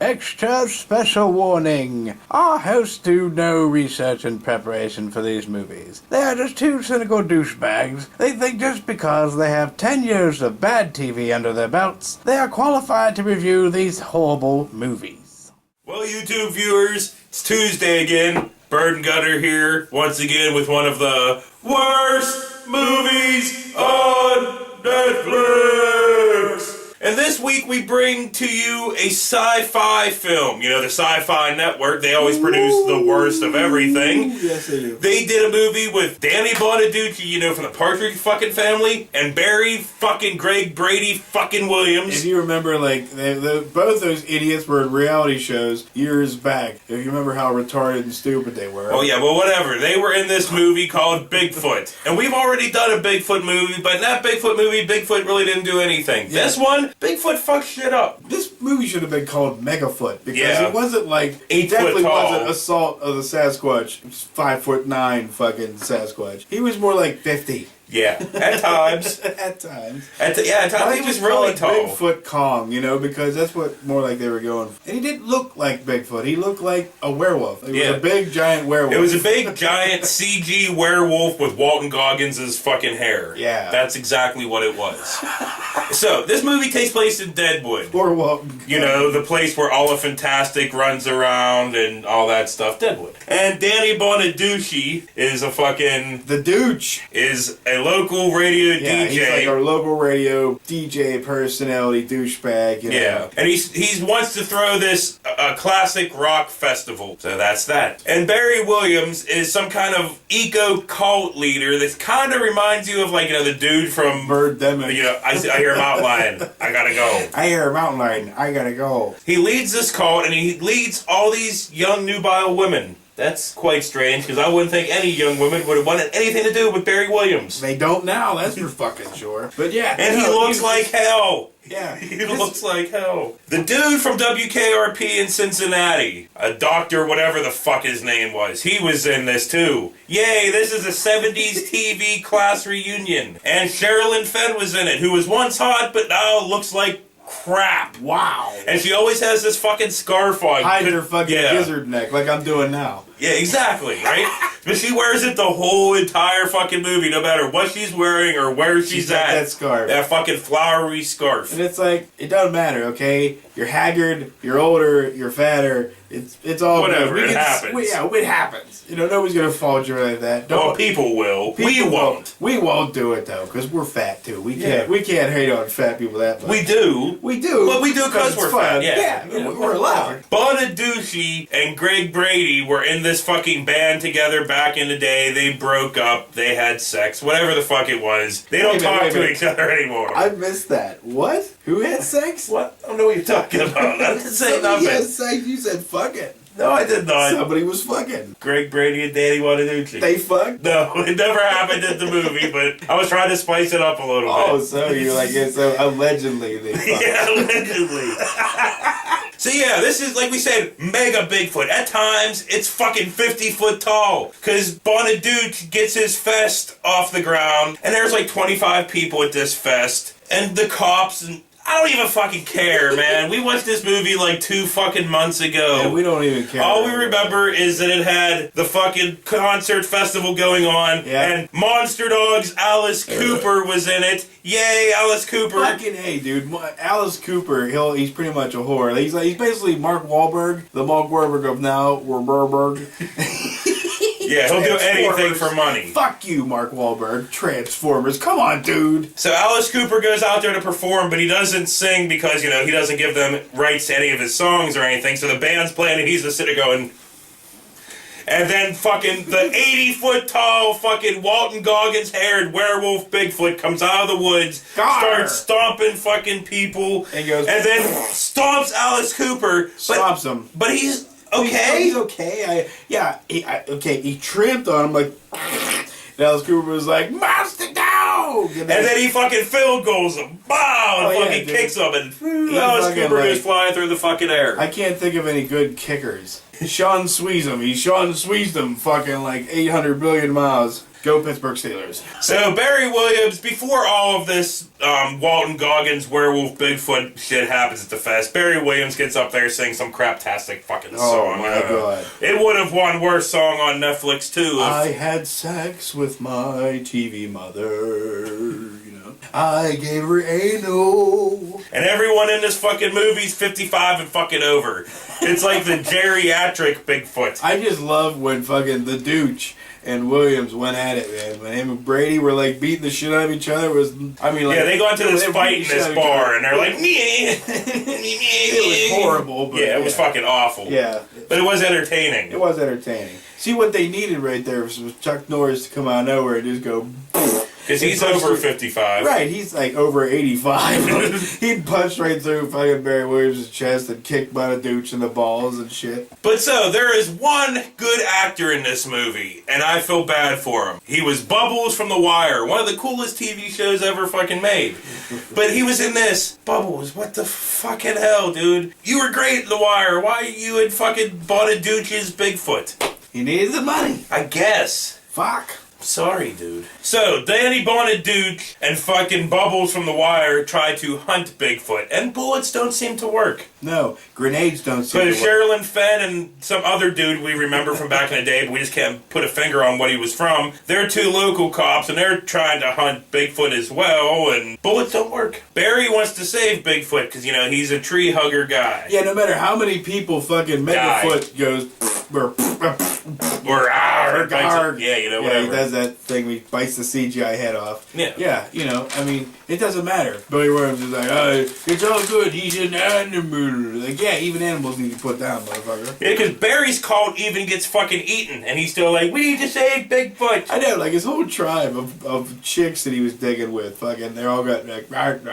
Extra special warning. Our hosts do no research and preparation for these movies. They are just two cynical douchebags. They think just because they have 10 years of bad TV under their belts, they are qualified to review these horrible movies. Well, YouTube viewers, it's Tuesday again. Bird and Gutter here, once again with one of the worst movies on Netflix. And this week we bring to you a sci-fi film. You know, the Sci-Fi Network, they always produce the worst of everything. Yes, they do. They did a movie with Danny Bonaduce, you know, from the Partridge fucking Family, and Barry fucking Greg Brady fucking Williams. If you remember, like, both those idiots were in reality shows years back. If you remember how retarded and stupid they were. Oh yeah, well whatever. They were in this movie called Bigfoot. And we've already done a Bigfoot movie, but in that Bigfoot movie, Bigfoot really didn't do anything. Yeah. This one, Bigfoot fucked shit up. This movie should have been called Megafoot because Yeah. it wasn't like 8 definitely foot tall. wasn't Assault of the Sasquatch, 5'9" fucking Sasquatch. He was more like 50 Yeah, at times. at times. At times he was really tall. Bigfoot Kong, you know, because that's what more like they were going for. And he didn't look like Bigfoot. He looked like a werewolf. He was a big giant werewolf. It was a big giant CG werewolf with Walton Goggins' fucking hair. Yeah. That's exactly what it was. So, this movie takes place in Deadwood. Or Walton. You know, the place where Fantastic runs around and all that stuff. Deadwood. And Danny Bonaduce is a fucking... The Dooch. Is a local radio Yeah, DJ. he's like our local radio DJ personality douchebag. You know? Yeah, and he wants to throw this classic rock festival. So that's that. And Barry Williams is some kind of eco cult leader that kind of reminds you of, like, you know, the dude from Birdemic. You know, I hear a mountain lion. I gotta go. I hear a mountain lion. I gotta go. He leads this cult, and he leads all these young nubile women. That's quite strange, because I wouldn't think any young woman would have wanted anything to do with Barry Williams. They don't now, that's for fucking sure. But yeah. And he looks like hell. Yeah. He looks like hell. The dude from WKRP in Cincinnati, a doctor, whatever the fuck his name was, he was in this too. Yay, this is a 70s TV class reunion. And Sherilyn Fenn was in it, who was once hot, but now looks like crap. Wow. And she always has this fucking scarf on. Hide her fucking gizzard neck like I'm doing now. Yeah, exactly, right? But she wears it the whole entire fucking movie, no matter what she's wearing or where she's at. That scarf. That fucking flowery scarf. And it's like, it doesn't matter, okay? You're haggard, you're older, you're fatter. It's all whatever. Good. It happens. It happens. You know, nobody's gonna fault you like that. Well, people will. We won't. We won't do it though, because we're fat too. We can't hate on fat people that much. We do. We do. But we do because we're fat. Yeah, you know, we're allowed. Bonaduce and Greg Brady were in this fucking band together back in the day. They broke up. They had sex. Whatever the fuck it was. They don't talk to each other anymore. I missed that. What? Who had sex? What? I don't know what you're talking about. I didn't say nothing. Had sex. You said fuck it. No, I did not. Somebody was fucking. Greg Brady and Danny Bonaduce. They fucked? No, it never happened in the movie, but I was trying to spice it up a little bit. Oh, so you're like, yeah, so allegedly they fucked. Yeah, allegedly. So yeah, this is, like we said, mega Bigfoot. At times, it's fucking 50 foot tall. Because Bonaduce gets his fest off the ground, and there's like 25 people at this fest. And the cops, and I don't even fucking care, man. We watched this movie like 2 fucking months ago. Yeah, we don't even care. All we remember is that it had the fucking concert festival going on, and Monster Dog's Alice Cooper was in it. Yay, Alice Cooper. Fucking hey, dude. Alice Cooper, he's pretty much a whore. He's basically Mark Wahlberg, the Mark Wahlberg of now, Wahlberg. Yeah, he'll do anything for money. Fuck you, Mark Wahlberg. Transformers. Come on, dude. So Alice Cooper goes out there to perform, but he doesn't sing because, you know, he doesn't give them rights to any of his songs or anything. So the band's playing and he's just sitting there going... And then fucking the 80-foot tall fucking Walton Goggins haired werewolf Bigfoot comes out of the woods, starts stomping fucking people, and then stomps Alice Cooper. Stomps him. But he's okay. He's okay. He tripped on him like. And Alice Cooper was like, "Monster dog!" And then he fucking field goals him. Bow! And fucking kicks him. And Alice Cooper goes flying through the fucking air. I can't think of any good kickers. Sean Sweezem. He Sean Sweezed him fucking like 800 billion miles. Go Pittsburgh Steelers. So Barry Williams, before all of this Walton Goggins werewolf Bigfoot shit happens at the fest, Barry Williams gets up there singing some craptastic fucking song. Oh my god. It would have won worst song on Netflix too. I had sex with my TV mother, you know. I gave her anal. And everyone in this fucking movie's 55 and fucking over. It's like the geriatric Bigfoot. I just love when fucking the douche and Williams went at it, man. When him and Brady were like beating the shit out of each other, it was, I mean, like, yeah, they go into this fight in this bar, and they're like, it was horrible. But yeah, it was fucking awful. Yeah. But it was entertaining. It was entertaining. See, what they needed right there was Chuck Norris to come out of nowhere and just go... Because he's over 55. Right, he's like over 85. He punched right through fucking Barry Williams' chest and kicked Bonaduce in the balls and shit. But so, there is one good actor in this movie, and I feel bad for him. He was Bubbles from The Wire, one of the coolest TV shows ever fucking made. But he was in this. Bubbles, what the fucking hell, dude? You were great in The Wire. Why are you in fucking Bonaduce's Bigfoot? He needed the money. I guess. Fuck. Sorry, dude. So, Danny Bonaduce and fucking Bubbles from The Wire try to hunt Bigfoot, and bullets don't seem to work. No, grenades don't seem But to work. Sherilyn Fenn and some other dude we remember from back in the day, but we just can't put a finger on what he was from. They're two local cops, and they're trying to hunt Bigfoot as well, and bullets don't work. Barry wants to save Bigfoot, because, you know, he's a tree hugger guy. Yeah, no matter how many people fucking Megafoot goes... Or arg. Yeah, you know, yeah, whatever. he does that thing where he bites the CGI head off. Yeah. Yeah, you know, I mean, it doesn't matter. Billy Williams is like, oh, it's all good, he's an animal. Like, yeah, even animals need to put down, motherfucker. Yeah, because Barry's cult even gets fucking eaten, and he's still like, we need to save Bigfoot. I know, like, his whole tribe of chicks that he was digging with, fucking, they all got, like, bark.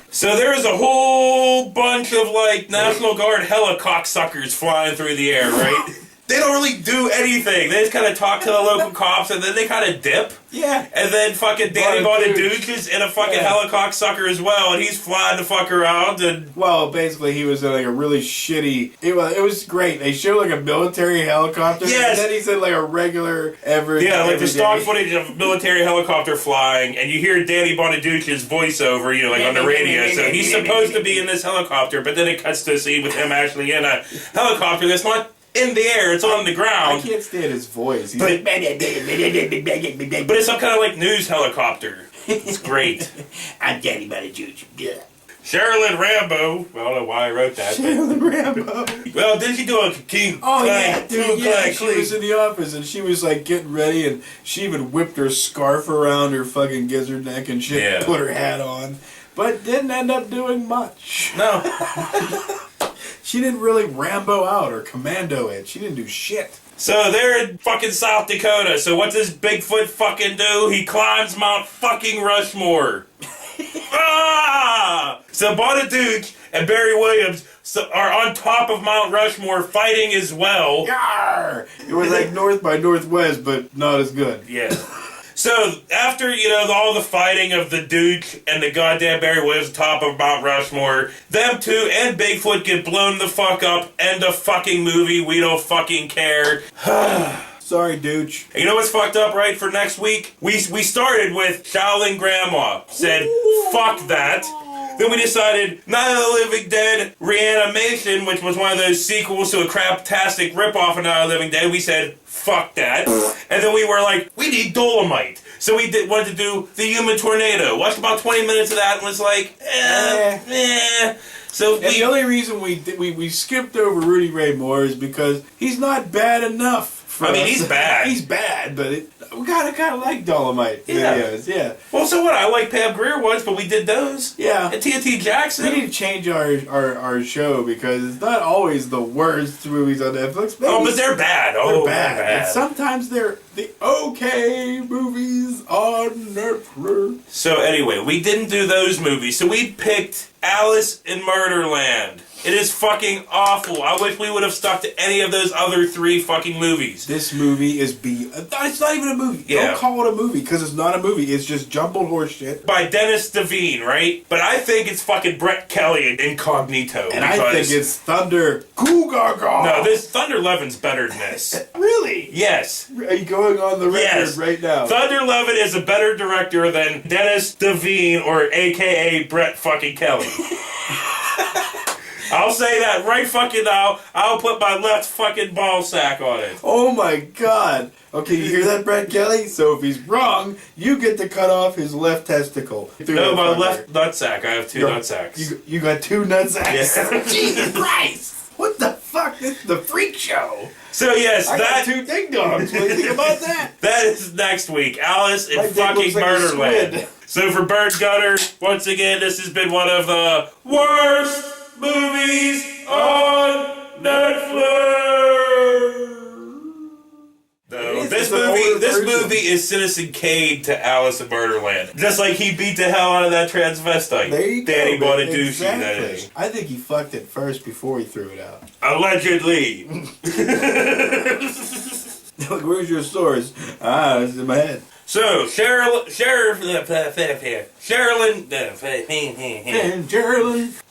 So there's a whole bunch of, like, National Guard helicopter-suckers flying through the air, right? They don't really do anything. They just kind of talk to the local cops, and then they kind of dip. Yeah. And then fucking Danny Bonaduce is in a fucking helicopter sucker as well, and he's flying the fuck around. And well, basically, he was in like a really shitty. It was great. They showed like a military helicopter. Yes. And then he's in like a regular every. Yeah, like the stock day. footage of a military helicopter flying, and you hear Danny Bonaduce's voiceover, you know, like on the radio. So he's supposed to be in this helicopter, but then it cuts to a scene with him actually in a helicopter that's not in the air, it's on the ground. I can't stand his voice. He's But- like, But it's some kind of like news helicopter. It's great. I'm Danny Bonaduce. Yeah. Sherilyn Rambo. I don't know why I wrote that. Sherilyn Rambo. Well, didn't she do a King? Oh yeah, dude. Yeah, Clank, she was in the office and she was like getting ready and she even whipped her scarf around her fucking gizzard neck and shit. Yeah. Put her hat on, but didn't end up doing much. No. She didn't really Rambo out or commando it. She didn't do shit. So they're in fucking South Dakota. So what does Bigfoot fucking do? He climbs Mount fucking Rushmore. Ah! So Bonaduce and Barry Williams are on top of Mount Rushmore fighting as well. Yarr! It was like North by Northwest, but not as good. Yeah. So, after, you know, all the fighting of the Duke and the goddamn Barry Williams top of Mount Rushmore, them two and Bigfoot get blown the fuck up. End of fucking movie. We don't fucking care. Sorry, douche. You know what's fucked up, right, for next week? We started with Shaolin Grandma. Said, fuck that. Then we decided Night of the Living Dead Reanimation, which was one of those sequels to a craptastic ripoff of Night of the Living Dead. We said, fuck that. And then we were like, we need Dolomite. So we wanted to do The Human Tornado. Watched about 20 minutes of that and was like, So And the only reason we skipped over Rudy Ray Moore is because he's not bad enough. I mean, he's bad. He's bad, but we kind of like Dolomite videos. Yeah. Well, so what? I like Pam Grier ones, but we did those. Yeah. And TNT Jackson. We need to change our show because it's not always the worst movies on Netflix. Maybe Oh, but they're bad. they're bad. And sometimes they're the okay movies on Netflix. So anyway, we didn't do those movies. So we picked Alice in Murderland. It is fucking awful. I wish we would have stuck to any of those other 3 fucking movies. This movie is it's not even a movie. Yeah. Don't call it a movie, because it's not a movie. It's just jumbled horse shit. By Dennis Devine, right? But I think it's fucking Brett Kelly in Incognito. And I think it's Thunder Cougar. No, this Thunder Levin's better than this. Really? Yes. Are you going on the record right now? Thunder Levin is a better director than Dennis Devine or AKA Brett fucking Kelly. I'll say that right fucking now. I'll put my left fucking ball sack on it. Oh my god. Okay, you hear that, Brett Kelly? So if he's wrong, you get to cut off his left testicle. No, my left nutsack. I have 2 nutsacks. You got 2 nutsacks? Yeah. Jesus Christ! What the fuck? This is the freak show. So yes, I got 2 ding dongs. What do you think about that? That is next week. Alice in My dick fucking looks like a Murderland. squid. So for Bird Gutter, once again, this has been one of the worst movies on Netflix. No, this movie is Citizen Kane to Alice in Murderland. Just like he beat the hell out of that transvestite. There you go. Danny Bonaduce, exactly. that is. I think he fucked it first before he threw it out. Allegedly. Look, where's your source? It's in my head. So, Sherilyn.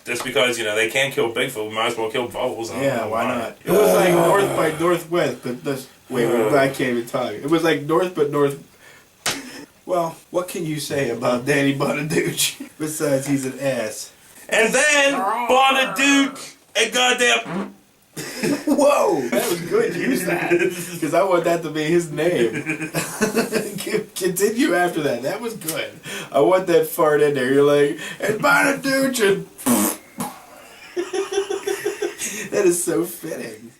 Just because, they can't kill Bigfoot, we might as well kill Bubbles. Yeah, why not? It was like North by Northwest, but this... Wait, I can't even talk. It was like North but North... Well, what can you say about Danny Bonaduce? Besides, he's an ass. And then, Bonaduce and goddamn... Whoa! That was good. Use that. Because I want that to be his name. Continue after that. That was good. I want that fart in there. You're like, and Bonaduce and... That is so fitting.